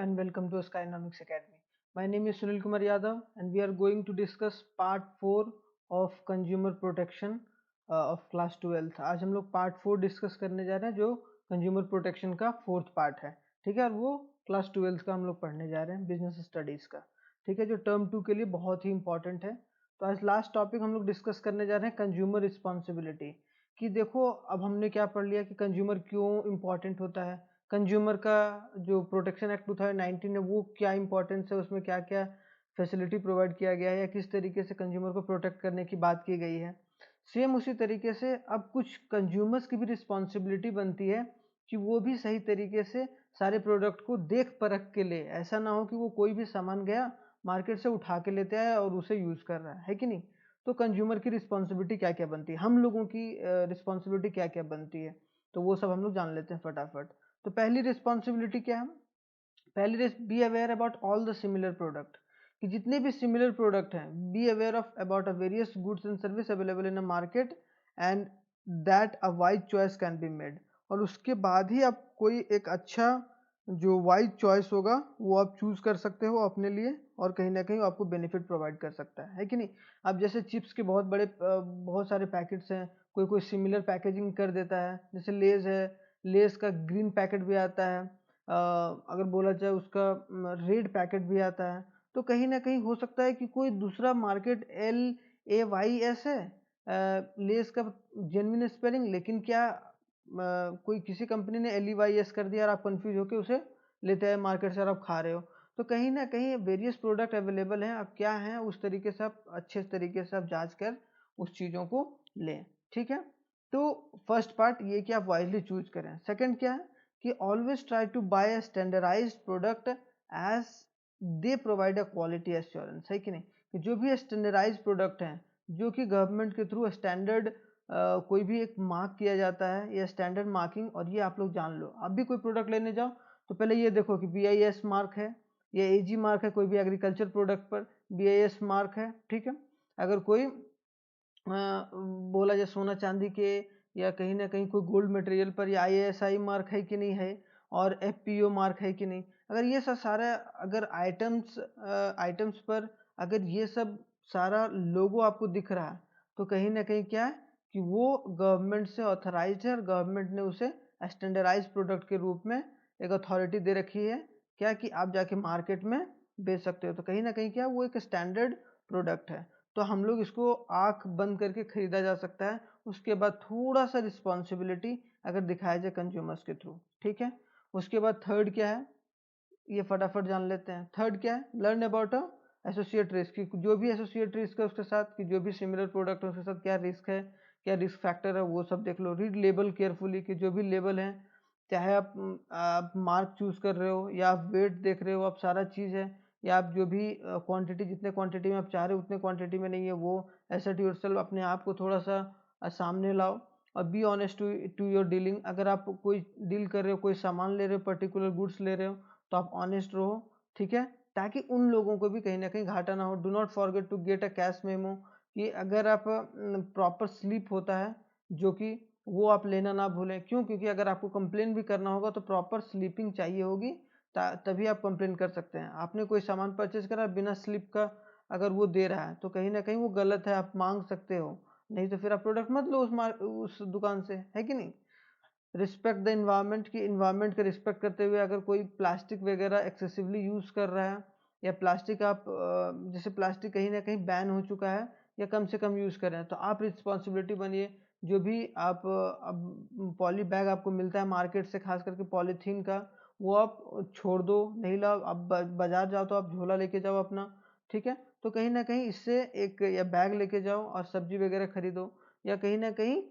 and welcome to Skynomics Academy. My name is Sunil Kumar Yadav and we are going to discuss part 4 of consumer protection of class 12th. आज हम लोग part 4 discuss करने जा रहे हैं जो consumer protection का fourth part है, ठीक है। और वो क्लास 12th का हम लोग पढ़ने जा रहे हैं, बिजनेस स्टडीज़ का, ठीक है, जो टर्म 2 के लिए बहुत ही इंपॉर्टेंट है। तो आज लास्ट टॉपिक हम लोग डिस्कस करने जा रहे हैं कंज्यूमर रिस्पॉन्सिबिलिटी। कि देखो अब हमने क्या पढ़ लिया कि कंज्यूमर क्यों इम्पॉर्टेंट होता है, कंज्यूमर का जो प्रोटेक्शन एक्ट 2019 है वो क्या इंपॉर्टेंस है, उसमें क्या क्या फैसिलिटी प्रोवाइड किया गया है या किस तरीके से कंज्यूमर को प्रोटेक्ट करने की बात की गई है। सेम उसी तरीके से अब कुछ कंज्यूमर्स की भी रिस्पॉन्सिबिलिटी बनती है कि वो भी सही तरीके से सारे प्रोडक्ट को देख परख के ले। ऐसा ना हो कि वो कोई भी सामान गया मार्केट से उठा के लेते आया और उसे यूज़ कर रहा है कि नहीं। तो कंज्यूमर की रिस्पॉन्सिबिलिटी क्या क्या बनती है, हम लोगों की रिस्पॉन्सिबिलिटी क्या क्या बनती है, तो वो सब हम लोग जान लेते हैं फटाफट। तो पहली रिस्पॉन्सिबिलिटी क्या है, पहली be aware about all the similar product, कि जितने भी सिमिलर प्रोडक्ट हैं be aware of about a various goods and service available in a market and that a wide choice can be made. और उसके बाद ही आप कोई एक अच्छा जो वाइड चॉइस होगा वो आप चूज कर सकते हो अपने लिए, और कहीं ना कहीं आपको बेनिफिट प्रोवाइड कर सकता है कि नहीं। अब जैसे चिप्स के बहुत बड़े बहुत सारे पैकेट्स हैं, कोई कोई सिमिलर पैकेजिंग कर देता है, जैसे लेज है, लेस का ग्रीन पैकेट भी आता है, अगर बोला जाए उसका रेड पैकेट भी आता है। तो कहीं ना कहीं हो सकता है कि कोई दूसरा मार्केट LAYS है, लेस का जेन्युइन स्पेलिंग, लेकिन क्या कोई किसी कंपनी ने LEYS कर दिया और आप कंफ्यूज होकर उसे लेते हैं मार्केट से और आप खा रहे हो। तो कहीं ना कहीं वेरियस प्रोडक्ट अवेलेबल हैं, अब क्या है उस तरीके से आप अच्छे तरीके से आप जांच कर उस चीज़ों को लें, ठीक है। तो फर्स्ट पार्ट ये कि आप वाइजली चूज करें। सेकंड क्या है कि always try to buy a standardized product as they provide a quality assurance, है कि नहीं। कि जो भी स्टैंडर्डाइज्ड प्रोडक्ट हैं जो कि गवर्नमेंट के थ्रू स्टैंडर्ड कोई भी एक मार्क किया जाता है या स्टैंडर्ड मार्किंग, और ये आप लोग जान लो। आप भी कोई प्रोडक्ट लेने जाओ तो पहले ये देखो कि BIS मार्क है या AG मार्क है, कोई भी एग्रीकल्चर प्रोडक्ट पर BIS मार्क है, ठीक है। अगर कोई बोला जाए सोना चांदी के या कहीं ना कहीं कोई गोल्ड मटेरियल पर या ISI मार्क है कि नहीं है, और FPO मार्क है कि नहीं। अगर ये सब सारा अगर आइटम्स पर अगर ये सब सारा लोगो आपको दिख रहा है तो कहीं ना कहीं क्या है कि वो गवर्नमेंट से ऑथराइज्ड है और गवर्नमेंट ने उसे स्टैंडर्डाइज प्रोडक्ट के रूप में एक अथॉरिटी दे रखी है, क्या कि आप जाके मार्केट में बेच सकते हो। तो कहीं ना कहीं क्या वो एक स्टैंडर्ड प्रोडक्ट है, तो हम लोग इसको आंख बंद करके खरीदा जा सकता है। उसके बाद थोड़ा सा रिस्पॉन्सिबिलिटी अगर दिखाया जाए कंज्यूमर्स के थ्रू, ठीक है। उसके बाद थर्ड क्या है ये फटाफट जान लेते हैं। थर्ड क्या है, लर्न अबाउट एसोसिएट रिस्क, कि जो भी एसोसिएट रिस्क है उसके साथ, कि जो भी सिमिलर प्रोडक्ट है उसके साथ क्या रिस्क है, क्या रिस्क फैक्टर है, वो सब देख लो। रीड लेबल केयरफुली, कि जो भी लेबल है, चाहे आप मार्क चूज कर रहे हो या आप वेट देख रहे हो, आप सारा चीज़ है, या आप जो भी क्वांटिटी जितने क्वांटिटी में आप चाह रहे हो उतने क्वांटिटी में नहीं है, वो एसेट योरसेल्फ अपने आप को थोड़ा सा सामने लाओ। और be honest to your dealing, अगर आप कोई डील कर रहे हो, कोई सामान ले रहे हो, पर्टिकुलर गुड्स ले रहे हो, तो आप ऑनेस्ट रहो, ठीक है, ताकि उन लोगों को भी कहीं ना कहीं घाटा ना हो। Do not forget to get a cash memo, कि अगर आप प्रॉपर स्लिप होता है जो कि वो आप लेना ना भूलें। क्यों, क्योंकि अगर आपको कंप्लेन भी करना होगा तो प्रॉपर स्लीपिंग चाहिए होगी, तभी आप कंप्लेन कर सकते हैं। आपने कोई सामान परचेज करा बिना स्लिप का अगर वो दे रहा है तो कहीं ना कहीं वो गलत है, आप मांग सकते हो, नहीं तो फिर आप प्रोडक्ट मत लो उस दुकान से, है कि नहीं। रिस्पेक्ट द इन्वायरमेंट, की इन्वायरमेंट का रिस्पेक्ट करते हुए अगर कोई प्लास्टिक वगैरह एक्सेसिवली यूज़ कर रहा है, या प्लास्टिक आप जैसे प्लास्टिक कहीं ना कहीं बैन हो चुका है या कम से कम यूज़ कर रहे हैं, तो आप रिस्पॉन्सिबिलिटी बनिए। जो भी आप अब पॉली बैग आपको मिलता है मार्केट से, खास करके पॉलीथीन का, वो आप छोड़ दो, नहीं लाओ। आप बाजार जाओ तो आप झोला लेके जाओ अपना, ठीक है। तो कहीं ना कहीं इससे एक या बैग लेके जाओ और सब्जी वगैरह खरीदो, या कहीं ना कहीं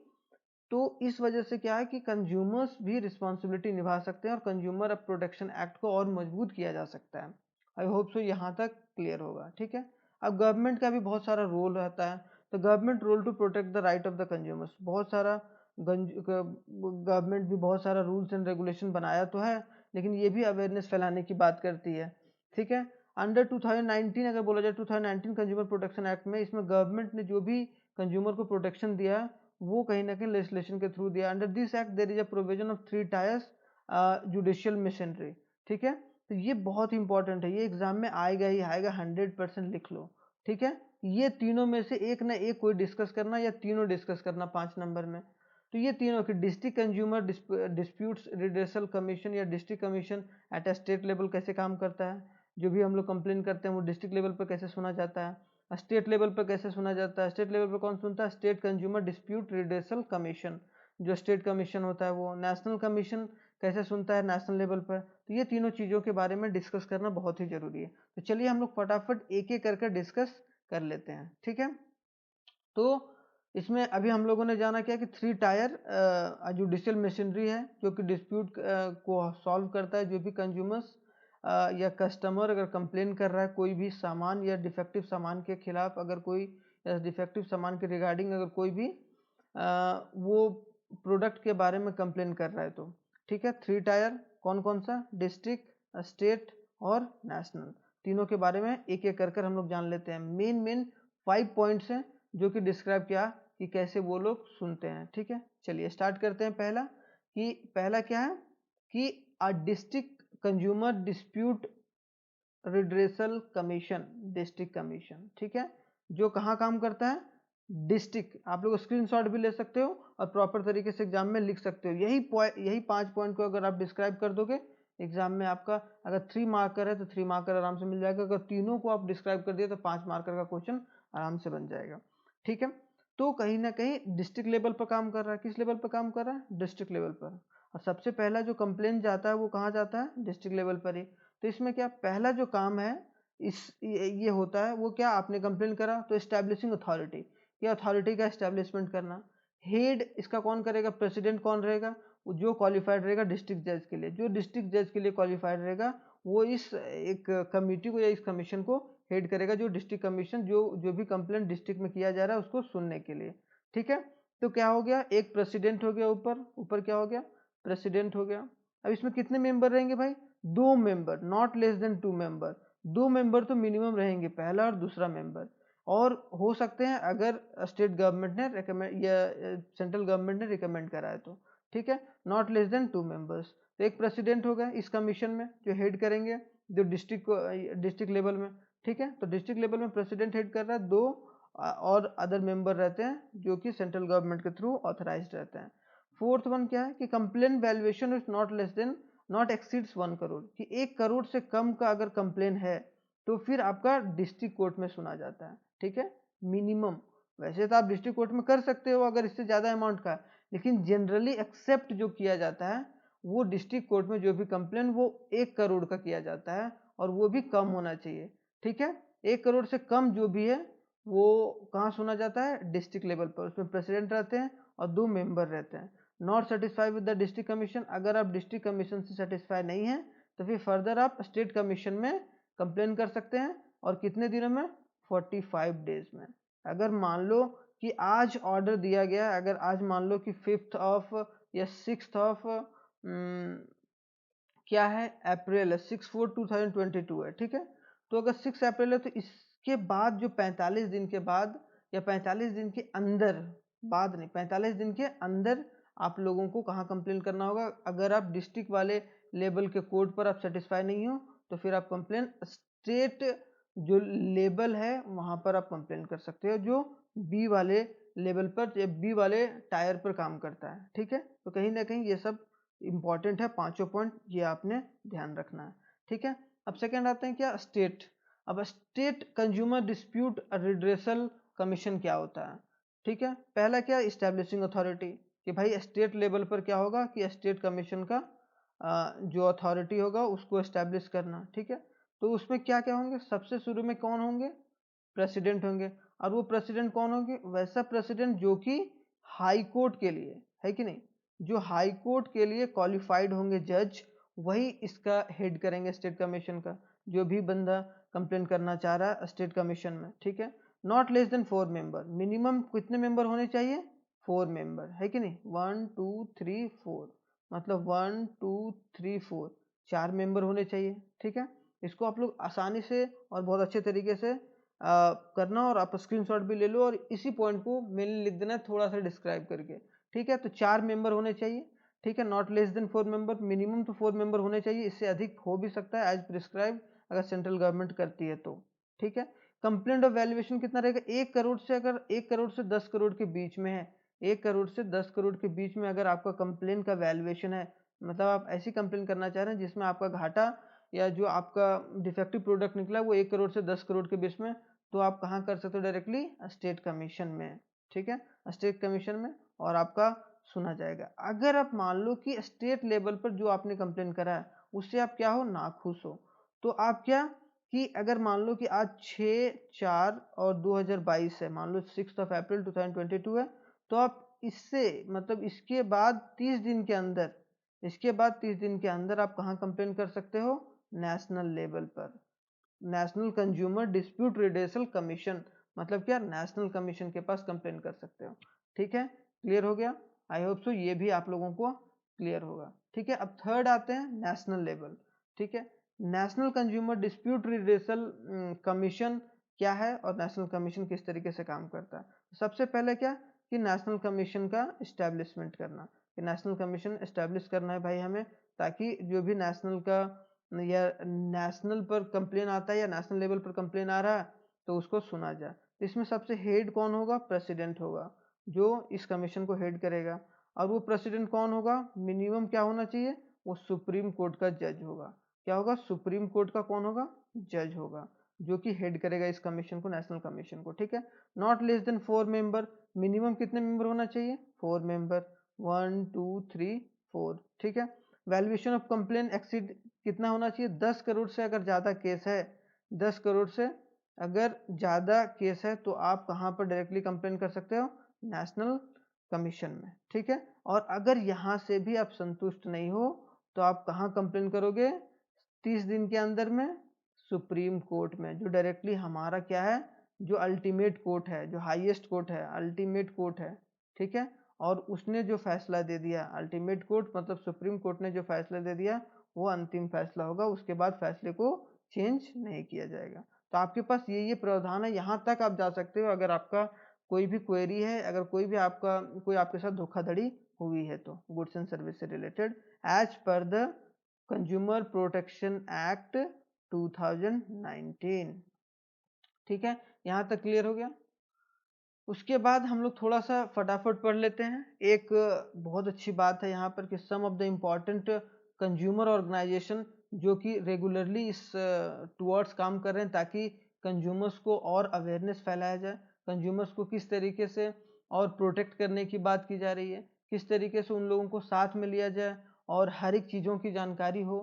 तो इस वजह से क्या है कि कंज्यूमर्स भी रिस्पॉन्सिबिलिटी निभा सकते हैं और कंज्यूमर प्रोटेक्शन एक्ट को और मजबूत किया जा सकता है। आई होप सो यहाँ तक क्लियर होगा, ठीक है। अब गवर्नमेंट का भी बहुत सारा रोल रहता है, तो government role to protect the right of the consumers, बहुत सारा गवर्नमेंट भी बहुत सारा रूल्स एंड रेगुलेशन बनाया तो है, लेकिन ये भी अवेयरनेस फैलाने की बात करती है, ठीक है। अंडर 2019 अगर बोला जाए 2019 कंज्यूमर प्रोटेक्शन एक्ट में, इसमें गवर्नमेंट ने जो भी कंज्यूमर को प्रोटेक्शन दिया है वो कहीं ना कहीं लेजिस्लेशन के थ्रू दिया। Under this act there is a provision of 3 tiers judicial machinery, ठीक है। तो ये बहुत इंपॉर्टेंट है, ये एग्जाम में आएगा ही आएगा, 100% लिख लो। ठीक है, ये तीनों में से एक ना एक कोई डिस्कस करना या तीनों डिस्कस करना 5 नंबर में। तो ये तीनों कि district consumer disputes redressal commission या district commission at a state level कैसे काम करता है, जो भी हम लोग कंप्लेन करते हैं वो डिस्ट्रिक्ट लेवल पर कैसे सुना जाता है, स्टेट लेवल पर कैसे सुना जाता है, स्टेट लेवल पर कौन सुनता है, state consumer dispute redressal commission जो स्टेट कमीशन होता है वो, नेशनल कमीशन कैसे सुनता है नेशनल लेवल पर। तो ये तीनों चीज़ों के बारे में डिस्कस करना बहुत ही जरूरी है। तो चलिए हम लोग फटाफट एक एक करके डिस्कस कर लेते हैं। ठीक है, तो इसमें अभी हम लोगों ने जाना क्या कि 3 टायर जुडिशियल मशीनरी है जो कि डिस्प्यूट को सॉल्व करता है। जो भी कंज्यूमर्स या कस्टमर अगर कंप्लेन कर रहा है कोई भी सामान या डिफेक्टिव सामान के खिलाफ, अगर कोई डिफेक्टिव सामान के रिगार्डिंग अगर कोई भी वो प्रोडक्ट के बारे में कंप्लेन कर रहा है तो ठीक है। 3 टायर कौन कौन सा, डिस्ट्रिक्ट, स्टेट और नेशनल, तीनों के बारे में एक एक कर हम लोग जान लेते हैं। मेन 5 पॉइंट्स हैं जो कि डिस्क्राइब किया कि कैसे वो लोग सुनते हैं। ठीक है, चलिए स्टार्ट करते हैं। पहला क्या है कि a district consumer dispute redressal commission, district commission, ठीक है, जो कहाँ काम करता है, डिस्ट्रिक्ट। आप लोग स्क्रीनशॉट भी ले सकते हो और प्रॉपर तरीके से एग्जाम में लिख सकते हो। यही 5 पॉइंट को अगर आप डिस्क्राइब कर दोगे एग्जाम में, आपका अगर 3 मार्कर है तो 3 मार्कर आराम से मिल जाएगा। अगर तीनों को आप डिस्क्राइब कर दिए तो 5 मार्कर का क्वेश्चन आराम से बन जाएगा। ठीक है, तो कहीं ना कहीं डिस्ट्रिक्ट लेवल पर काम कर रहा है। किस लेवल पर काम कर रहा है, डिस्ट्रिक्ट लेवल पर। और सबसे पहला जो कंप्लेन जाता है वो कहाँ जाता है, डिस्ट्रिक्ट लेवल पर ही। तो इसमें क्या पहला जो काम है ये होता है वो क्या, आपने कंप्लेन करा तो एस्टैब्लिशिंग अथॉरिटी, ये अथॉरिटी का एस्टैब्लिशमेंट करना। हेड इसका कौन करेगा, प्रेसिडेंट कौन रहेगा, जो क्वालिफाइड रहेगा डिस्ट्रिक्ट जज के लिए, जो डिस्ट्रिक्ट जज के लिए क्वालिफाइड रहेगा वो इस एक कमेटी को या इस कमीशन को हेड करेगा, जो डिस्ट्रिक्ट कमीशन जो भी कंप्लेंट डिस्ट्रिक्ट में किया जा रहा है उसको सुनने के लिए। ठीक है, तो क्या हो गया, एक प्रेसिडेंट हो गया, ऊपर क्या हो गया, प्रेसिडेंट हो गया। अब इसमें कितने मेंबर रहेंगे भाई, 2 member, not less than 2 member. 2 member तो मिनिमम रहेंगे, पहला और दूसरा मेंबर। और हो सकते हैं अगर स्टेट गवर्नमेंट ने रिकमेंड या सेंट्रल गवर्नमेंट ने रिकमेंड करा है तो। ठीक है, नॉट लेस देन 2 मेंबर्स। तो एक प्रेसिडेंट होगा इस कमीशन में जो हेड करेंगे, जो डिस्ट्रिक्ट लेवल में। ठीक है, तो डिस्ट्रिक्ट लेवल में प्रेसिडेंट हेड कर रहा है, 2 और अदर मेंबर रहते हैं जो कि सेंट्रल गवर्नमेंट के थ्रू ऑथराइज्ड रहते हैं। फोर्थ वन क्या है कि complain valuation is not less than not exceeds 1 crore, कि 1 करोड़ से कम का अगर कंप्लेन है तो फिर आपका डिस्ट्रिक्ट कोर्ट में सुना जाता है। ठीक है, मिनिमम। वैसे तो आप डिस्ट्रिक्ट कोर्ट में कर सकते हो अगर इससे ज़्यादा अमाउंट का, लेकिन जनरली एक्सेप्ट जो किया जाता है वो डिस्ट्रिक्ट कोर्ट में जो भी कंप्लेन वो 1 करोड़ का किया जाता है, और वो भी कम होना चाहिए। ठीक है, 1 करोड़ से कम जो भी है वो कहाँ सुना जाता है, डिस्ट्रिक्ट लेवल पर। उसमें प्रेसिडेंट रहते हैं और 2 मेंबर रहते हैं। Not satisfy with the district commission, अगर आप डिस्ट्रिक्ट कमीशन से सेटिस्फाई नहीं है तो फिर फर्दर आप स्टेट कमीशन में कंप्लेन कर सकते हैं। और कितने दिनों में, 45 डेज में। अगर मान लो कि आज ऑर्डर दिया गया, अगर आज मान लो कि 5th ऑफ या 6th ऑफ क्या है, अप्रैल है, 6/4/2022 है। ठीक है, तो अगर 6 अप्रैल है तो इसके बाद जो 45 दिन के बाद या 45 दिन के अंदर, बाद नहीं 45 दिन के अंदर आप लोगों को कहाँ कंप्लेन करना होगा। अगर आप डिस्ट्रिक्ट वाले लेवल के कोर्ट पर आप सेटिस्फाई नहीं हो तो फिर आप कंप्लेन स्टेट जो लेवल है वहां पर आप कंप्लेन कर सकते हो, जो बी वाले लेवल पर या बी वाले टायर पर काम करता है। ठीक है, तो कहीं ना कहीं ये सब इंपॉर्टेंट है, 5 पॉइंट ये आपने ध्यान रखना है। ठीक है, अब सेकंड आते हैं क्या, स्टेट। अब state consumer dispute redressal commission क्या होता है। ठीक है, पहला क्या, इस्टेब्लिशिंग अथॉरिटी, कि भाई स्टेट लेवल पर क्या होगा कि स्टेट कमीशन का जो अथॉरिटी होगा उसको एस्टेब्लिश करना। ठीक है, तो उसमें क्या क्या होंगे, सबसे शुरू में कौन होंगे, प्रेसिडेंट होंगे। और वो प्रेसिडेंट कौन होंगे, वैसा प्रेसिडेंट जो कि हाई कोर्ट के लिए है कि नहीं, जो हाई कोर्ट के लिए क्वालिफाइड होंगे जज, वही इसका हेड करेंगे स्टेट कमीशन का, जो भी बंदा कंप्लेन करना चाह रहा है स्टेट कमीशन में। ठीक है, not less than 4 member, minimum कितने मेंबर होने चाहिए, 4 मेंबर, है कि नहीं, 1 2 3 4, मतलब 1 2 3 4, 4 मेंबर होने चाहिए। ठीक है, इसको आप लोग आसानी से और बहुत अच्छे तरीके से करना, और आप स्क्रीनशॉट भी ले लो और इसी पॉइंट को मेनली लिख देना थोड़ा सा डिस्क्राइब करके। ठीक है, तो 4 मेंबर होने चाहिए। ठीक है, not less than 4 member, minimum तो 4 मेंबर होने चाहिए, इससे अधिक हो भी सकता है एज प्रिस्क्राइब अगर सेंट्रल गवर्नमेंट करती है तो। ठीक है, कंप्लेंट ऑफ वैल्यूएशन कितना रहेगा, 1 करोड़ से, अगर 1 करोड़ से 10 करोड़ के बीच में है, 1 करोड़ से 10 करोड़ के बीच में अगर आपका कंप्लेंट का वैल्यूएशन है, मतलब आप ऐसी कंप्लेंट करना चाह रहे हैं जिसमें आपका घाटा या जो आपका डिफेक्टिव प्रोडक्ट निकला वो 1 करोड़ से 10 करोड़ के बीच में, तो आप कहाँ कर सकते हो, डायरेक्टली स्टेट कमीशन में। ठीक है, स्टेट कमीशन में, और आपका सुना जाएगा। अगर आप मान लो कि स्टेट लेवल पर जो आपने कंप्लेन करा है उससे आप क्या हो, नाखुश हो, तो आप क्या कि अगर मान लो कि आज 6/4 और 2022 है, मान लो 6 अप्रैल 2022 है, तो आप इससे मतलब इसके बाद 30 दिन के अंदर, इसके बाद 30 दिन के अंदर आप कहाँ कंप्लेन कर सकते हो, नेशनल लेवल पर, national consumer dispute redressal commission, मतलब क्या, नेशनल कमीशन के पास कंप्लेन कर सकते हो। ठीक है, क्लियर हो गया, आई होप सो ये भी आप लोगों को क्लियर होगा। ठीक है, अब थर्ड आते हैं नेशनल लेवल। ठीक है, national consumer dispute redressal commission क्या है और नेशनल कमीशन किस तरीके से काम करता है। सबसे पहले क्या कि नेशनल कमीशन का इस्टेब्लिशमेंट करना, कि नेशनल कमीशन इस्टेब्लिश करना है भाई हमें, ताकि जो भी नेशनल का या नेशनल पर कंप्लेन आता है या नेशनल लेवल पर कंप्लेन आ रहा है तो उसको सुना जाए। इसमें सबसे हेड कौन होगा, प्रेसिडेंट होगा जो इस कमीशन को हेड करेगा। और वो प्रेसिडेंट कौन होगा, मिनिमम क्या होना चाहिए, वो सुप्रीम कोर्ट का जज होगा। क्या होगा, सुप्रीम कोर्ट का कौन होगा, जज होगा, जो कि हेड करेगा इस कमीशन को, नेशनल कमीशन को। ठीक है, not less than 4 member, minimum कितने मेंबर होना चाहिए, 4 मेंबर, 1 2 3 4। ठीक है, वैल्यूएशन ऑफ कंप्लेन एक्सीड कितना होना चाहिए, 10 करोड़ से अगर ज़्यादा केस है, 10 करोड़ से अगर ज़्यादा केस है तो आप कहाँ पर डायरेक्टली कंप्लेन कर सकते हो, नेशनल कमीशन में। ठीक है, और अगर यहाँ से भी आप संतुष्ट नहीं हो तो आप कहाँ कंप्लेन करोगे, 30 दिन के अंदर में सुप्रीम कोर्ट में, जो डायरेक्टली हमारा क्या है, जो अल्टीमेट कोर्ट है, जो हाईएस्ट कोर्ट है, अल्टीमेट कोर्ट है। ठीक है, और उसने जो फैसला दे दिया, अल्टीमेट कोर्ट मतलब सुप्रीम कोर्ट ने जो फैसला दे दिया वो अंतिम फैसला होगा, उसके बाद फैसले को चेंज नहीं किया जाएगा। तो आपके पास ये प्रावधान है, यहाँ तक आप जा सकते हो अगर आपका कोई भी क्वेरी है, अगर कोई आपके साथ धोखाधड़ी हुई है तो गुड्स एंड सर्विस से related, as per the consumer protection act 2019। ठीक है, यहाँ तक क्लियर हो गया। उसके बाद हम लोग थोड़ा सा फटाफट पढ़ लेते हैं। एक बहुत अच्छी बात है यहाँ पर कि some of the important consumer organization जो कि रेगुलरली इस टुवर्ड्स काम कर रहे हैं ताकि कंज्यूमर्स को और अवेयरनेस फैलाया जाए, कंज्यूमर्स को किस तरीके से और प्रोटेक्ट करने की बात की जा रही है, किस तरीके से उन लोगों को साथ में लिया जाए और हर एक चीज़ों की जानकारी हो,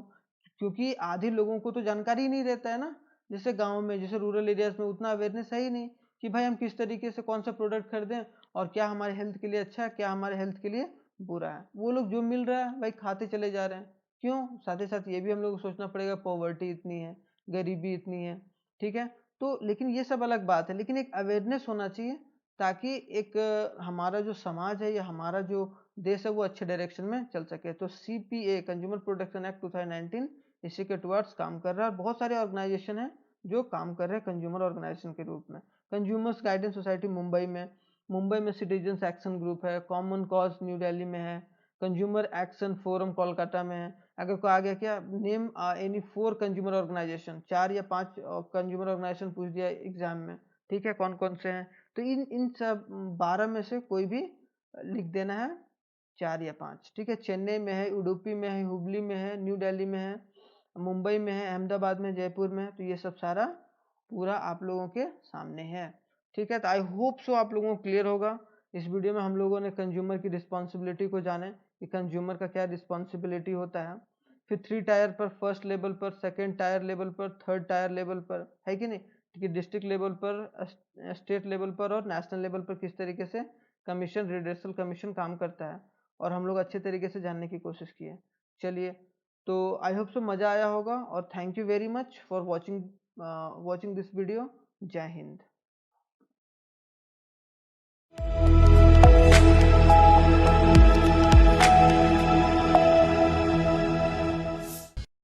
क्योंकि आधे लोगों को तो जानकारी ही नहीं रहता है ना, जैसे गाँव में, जैसे रूरल एरियाज में उतना अवेयरनेस है ही नहीं कि भाई हम किस तरीके से कौन सा प्रोडक्ट खरीदें और क्या हमारे हेल्थ के लिए अच्छा है, क्या हमारे हेल्थ के लिए बुरा है। वो लोग जो मिल रहा है भाई खाते चले जा रहे हैं। क्यों, साथ ही साथ ये भी हम लोग को सोचना पड़ेगा, पॉवर्टी इतनी है, गरीबी इतनी है। ठीक है, तो लेकिन ये सब अलग बात है, लेकिन एक अवेयरनेस होना चाहिए ताकि एक हमारा जो समाज है या हमारा जो देश है वो अच्छे डायरेक्शन में चल सके। तो CPA कंज्यूमर प्रोटेक्शन एक्ट 2019 इसी के टुवर्ड्स काम कर रहा है और बहुत सारे ऑर्गेनाइजेशन है जो काम कर रहे हैं कंज्यूमर ऑर्गेनाइजेशन के रूप में। कंज्यूमर्स गाइडेंस सोसाइटी मुंबई में सिटीजन्स एक्शन ग्रुप है, कॉमन कॉज न्यू दिल्ली में है, कंज्यूमर एक्शन फोरम कोलकाता में है। अगर को आ गया क्या नेम एनी 4 कंज्यूमर ऑर्गेनाइजेशन, 4 या 5 कंज्यूमर ऑर्गेनाइजेशन पूछ दिया एग्जाम में। ठीक है, कौन कौन से हैं, तो इन इन सब 12 में से कोई भी लिख देना है, 4 या 5। ठीक है, चेन्नई में है, उडुपी में है, हुबली में है, न्यू दिल्ली में है, मुंबई में है, अहमदाबाद में, जयपुर में है। तो ये सब सारा पूरा आप लोगों के सामने है। ठीक है, तो आई होप सो आप लोगों को क्लियर होगा। इस वीडियो में हम लोगों ने कंज्यूमर की रिस्पॉन्सिबिलिटी को जाने कि कंज्यूमर का क्या रिस्पॉन्सिबिलिटी होता है, फिर 3 टायर पर, फर्स्ट लेवल पर, सेकंड टायर लेवल पर, थर्ड टायर लेवल पर, है कि नहीं, कि डिस्ट्रिक्ट लेवल पर, स्टेट लेवल पर और नेशनल लेवल पर किस तरीके से कमीशन, रिड्रेसल कमीशन काम करता है, और हम लोग अच्छे तरीके से जानने की कोशिश किए। चलिए, तो आई होप सो मज़ा आया होगा और thank you very much for watching this video. जय हिंद।